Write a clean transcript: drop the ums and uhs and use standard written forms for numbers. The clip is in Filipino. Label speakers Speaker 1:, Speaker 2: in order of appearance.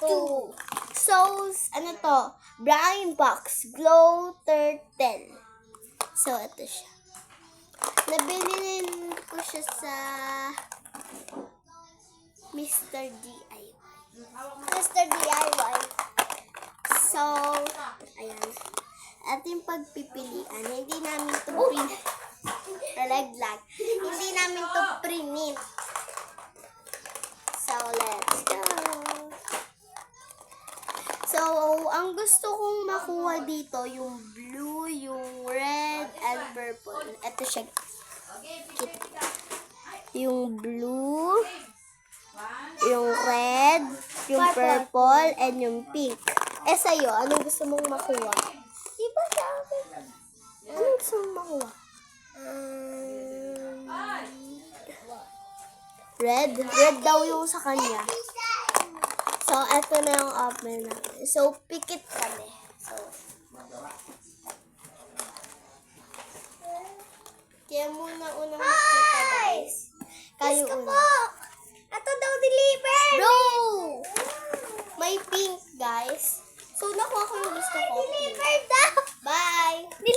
Speaker 1: 2. So, ano to? Blind box. Glow turtle. So, ito siya. Nabili ko siya sa Mr. DIY. Mr. DIY. So, ayan. Ating pagpipilian. Hindi namin ito Hindi namin ito print. So, let's go. So, ang gusto kong makuha dito, yung blue, yung red, and purple. Ito siya. Yung blue, yung red, yung purple, and yung pink. Eh, sa'yo, anong gusto mong makuha? Diba sa akin? Anong gusto mong makuha? Red? Red daw yung sa kanya. So, eto na yung open natin. So, pikit kami. So, kaya muna unang makita, guys. Kayo una. Ito daw deliver! Bro! May pink, guys. So, nakuha ko yung gusto ko. Deliver daw!